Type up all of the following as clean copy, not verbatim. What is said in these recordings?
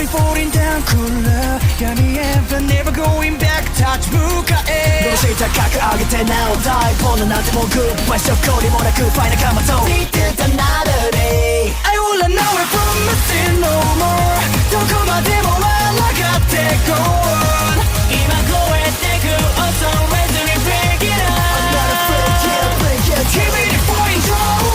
slowly falling down cooler闇へ but never going back touch 向かえどうして高く上げてなお大ボーナなんてもうグッバイ証拠にもなくファイナルカマと Need another day I will run away from nothing no more どこまでも笑がってこう今超えてく Also ready to break it up I'm not afraid yeah break it Keep it point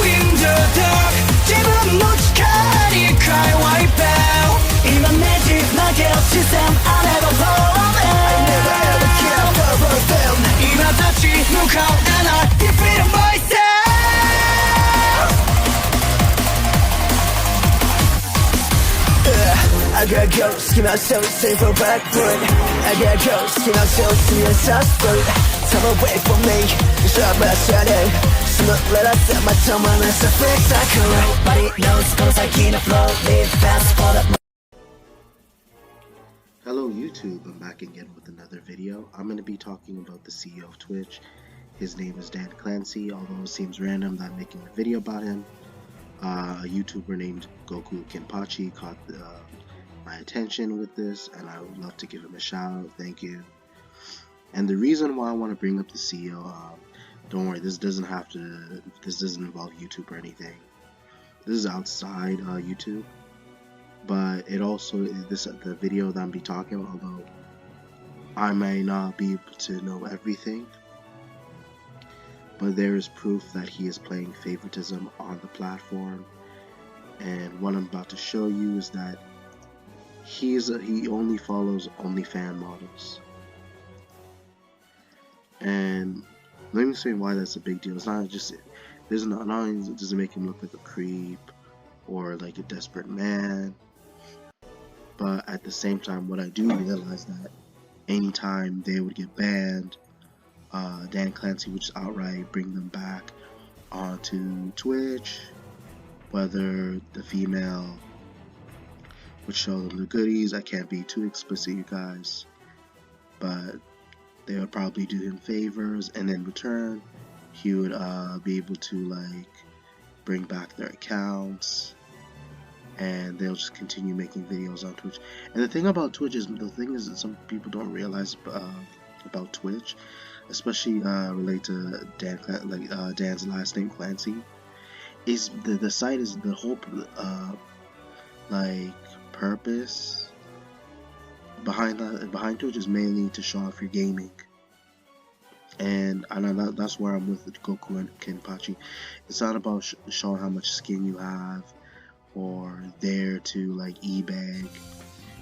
in the dark 自分の力に変え wipe out 今ねじ曲げる視線 I never fall in I never ever care for them 今立ち向かう and I defeat myself I gotta go, skin myself, save for back foot I gotta go, skin myself, see a soft foot Time away from me, shut my shadow Smoke, let us set my tongue on a fix cycle Nobody knows, cause I can't flow, live fast for the Hello YouTube, I'm back again with another video. I'm going to be talking about the CEO of Twitch. His name is Dan Clancy, although it seems random that I'm making a video about him. A YouTuber named Goku Kenpachi caught my attention with this, and I would love to give him a shout out, thank you. And the reason why I want to bring up the CEO, don't worry, this doesn't involve YouTube or anything. This is outside YouTube. But it also the video that I'm be talking about, although I may not be able to know everything, but there is proof that he is playing favoritism on the platform. And what I'm about to show you is that he only follows OnlyFan models. And let me explain why that's a big deal. It's not just it doesn't make him look like a creep or like a desperate man. But at the same time, what I do realize that anytime they would get banned, Dan Clancy would just outright bring them back onto Twitch, whether the female would show them the goodies. I can't be too explicit, you guys, but they would probably do him favors, and in return, he would be able to like bring back their accounts. And they'll just continue making videos on Twitch. And the thing about Twitch is, that some people don't realize about Twitch, especially related to Dan's last name Clancy, is the site is the whole like purpose behind Twitch is mainly to show off your gaming. And I know that's where I'm with Goku and Kenpachi. It's not about showing how much skin you have, or there to like e-bag,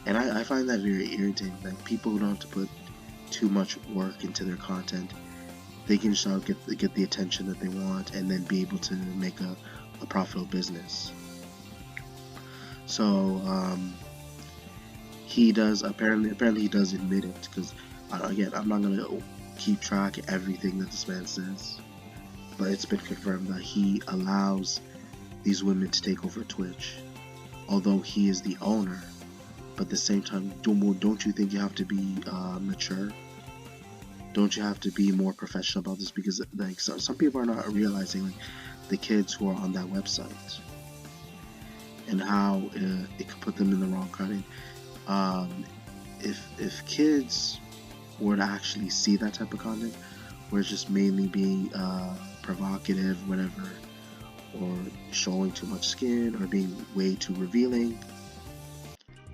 and I find that very irritating. Like, people who don't have to put too much work into their content, they can just get the attention that they want and then be able to make a profitable business. So he does apparently he does admit it, because again, I'm not gonna keep track of everything that this man says, but it's been confirmed that he allows these women to take over Twitch, although he is the owner. But at the same time, don't you think you have to be mature? Don't you have to be more professional about this? Because like some people are not realizing like the kids who are on that website and how it could put them in the wrong crowd. If kids were to actually see that type of content, where it's just mainly being provocative, whatever, or showing too much skin, or being way too revealing,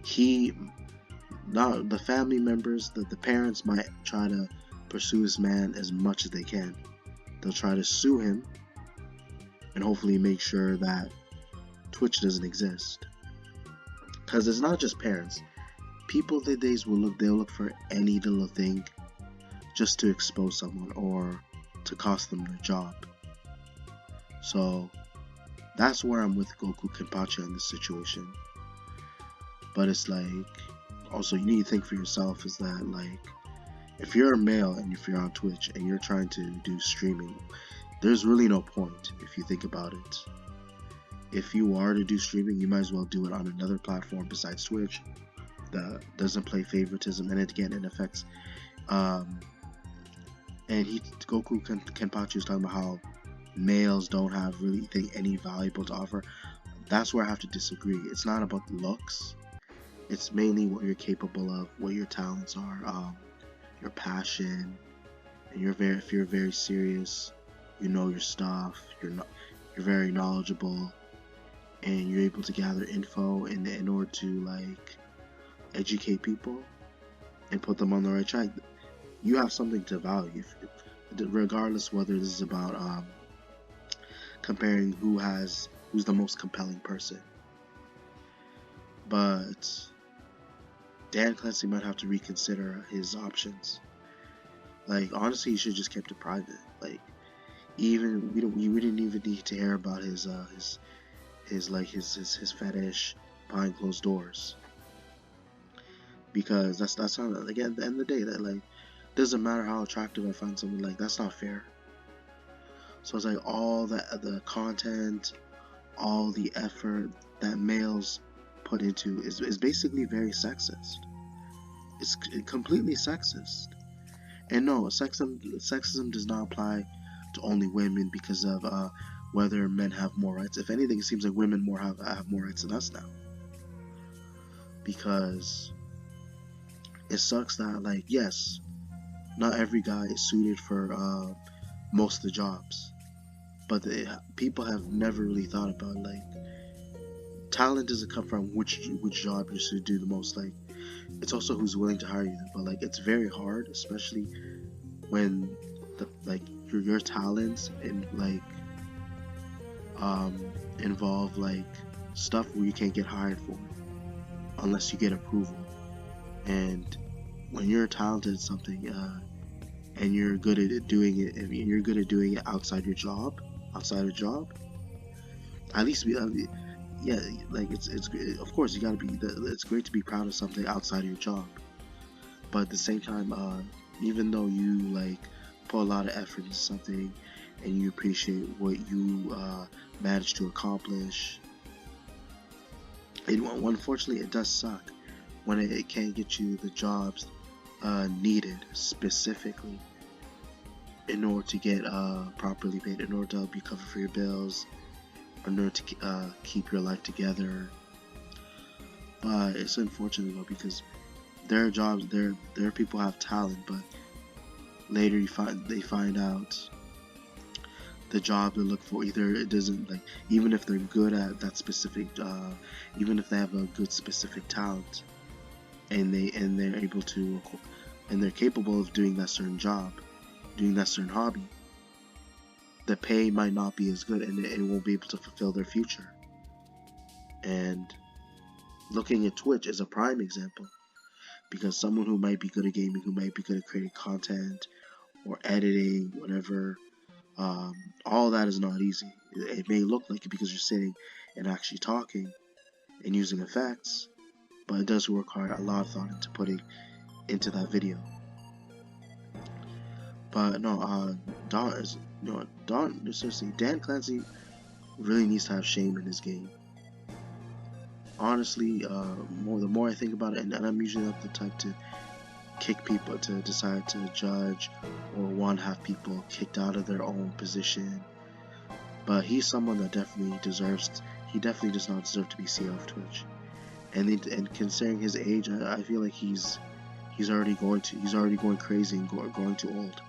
the family members, the parents might try to pursue this man as much as they can. They'll try to sue him and hopefully make sure that Twitch doesn't exist. Because it's not just parents. People these days they'll look for any little thing just to expose someone or to cost them their job. So that's where I'm with Goku Kenpachi in this situation. But it's like, also you need to think for yourself, is that like, if you're a male and if you're on Twitch and you're trying to do streaming, there's really no point if you think about it. If you are to do streaming, you might as well do it on another platform besides Twitch that doesn't play favoritism, and it affects and Goku Kenpachi was talking about how males don't have really any valuable to offer. That's where I have to disagree. It's not about looks. It's mainly what you're capable of, what your talents are, your passion, and if you're very serious, you know your stuff. You're very knowledgeable, and you're able to gather info in order to like educate people and put them on the right track. You have something to value, regardless whether this is about comparing who's the most compelling person. But Dan Clancy might have to reconsider his options. Like honestly, he should just kept it private. Like even we didn't even need to hear about his fetish behind closed doors, because that's not, like, at the end of the day, that like doesn't matter how attractive I find someone, like that's not fair. So it's like all the content, all the effort that males put into is basically very sexist. It's completely sexist. And no, sexism does not apply to only women because of whether men have more rights. If anything, it seems like women have more rights than us now. Because it sucks that, like, yes, not every guy is suited for most of the jobs, but people have never really thought about, like, talent doesn't come from which job you should do the most. Like, it's also who's willing to hire you. But like, it's very hard, especially when your talents and like involve like stuff where you can't get hired for unless you get approval. And when you're talented at something and you're good at doing it, I mean, you're good at doing it outside a job, at least yeah, like it's of course you gotta be. It's great to be proud of something outside of your job, but at the same time, even though you like put a lot of effort into something and you appreciate what you managed to accomplish, unfortunately it does suck when it can't get you the jobs needed specifically in order to get properly paid, in order to help you cover for your bills, in order to keep your life together. But it's unfortunate though, because there are jobs, there are people who have talent, but later they find out the job they look for, either it doesn't, like, even if they're good at that specific even if they have a good specific talent and they're able to, and they're capable of doing that certain job, doing that certain hobby, the pay might not be as good and it won't be able to fulfill their future. And looking at Twitch is a prime example, because someone who might be good at gaming, who might be good at creating content or editing, whatever, all that is not easy. It may look like it because you're sitting and actually talking and using effects, but it does require a lot of thought into putting into that video. But no, seriously, Dan Clancy really needs to have shame in his game. Honestly, the more I think about it, and I'm usually not the type to kick people, to decide to judge or want to have people kicked out of their own position, but he's someone that definitely does not deserve to be CEO of Twitch. And considering his age, I feel like he's already going crazy and growing too old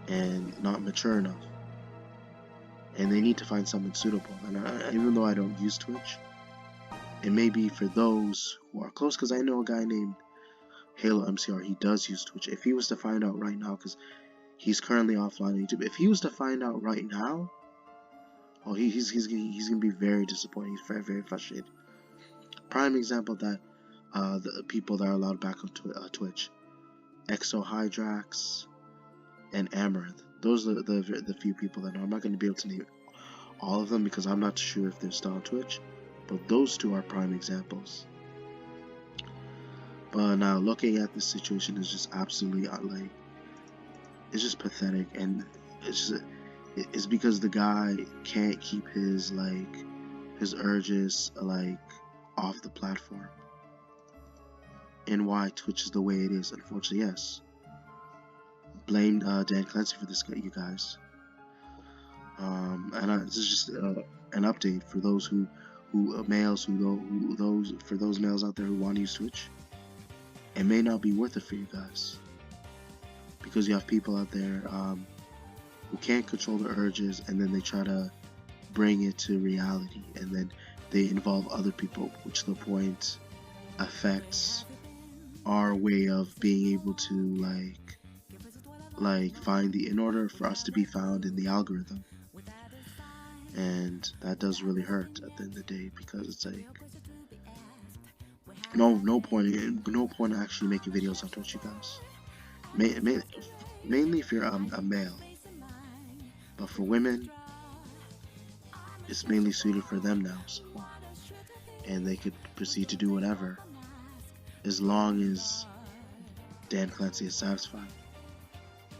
and not mature enough. And they need to find someone suitable. And even though I don't use Twitch, it may be for those who are close, because I know a guy named Halo MCR, he does use Twitch. If he was to find out right now, because he's currently offline on YouTube, if he was to find out right now, oh, he's gonna be very disappointed. He's very, very frustrated. Prime example that the people that are allowed back on Twitch, Exo Hydrax and Amaranth. Those are the few people that know. I'm not going to be able to name all of them because I'm not sure if they're still on Twitch, but those two are prime examples. But now looking at this situation is just absolutely like, it's just pathetic, and it's because the guy can't keep his urges like off the platform, and why Twitch is the way it is. Unfortunately, yes. Blame Dan Clancy for this, you guys. And this is just an update for those who males who those for those males out there who want to use Twitch, it may not be worth it for you guys, because you have people out there who can't control their urges, and then they try to bring it to reality, and then they involve other people, which to the point affects our way of being able to find in order for us to be found in the algorithm. And that does really hurt at the end of the day, because it's like no point actually making videos on Twitch, you guys. Mainly if you're a male, but for women, it's mainly suited for them now. So, and they could proceed to do whatever, as long as Dan Clancy is satisfied.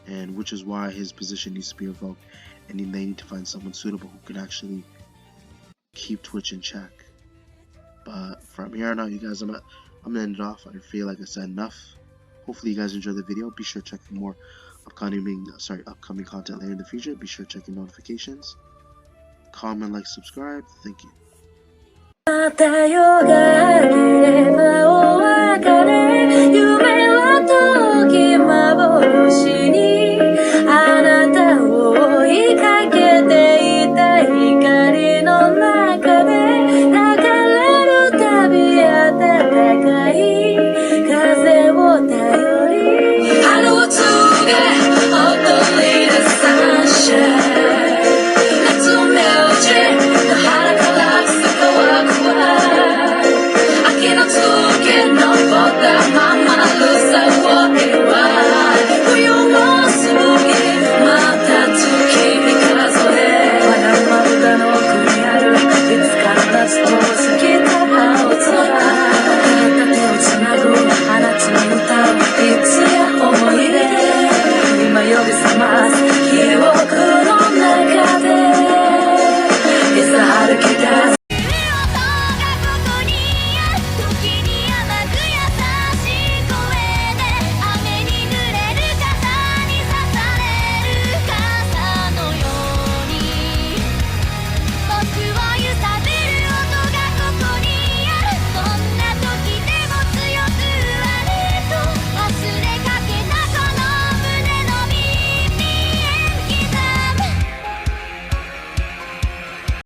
And which is why his position needs to be revoked, and they need to find someone suitable who can actually keep Twitch in check. But from here on out, you guys, I'm gonna end it off. I feel like I said enough. Hopefully you guys enjoyed the video. Be sure to check for more upcoming content later in the future. Be sure to check your notifications. Comment, like, subscribe. Thank you.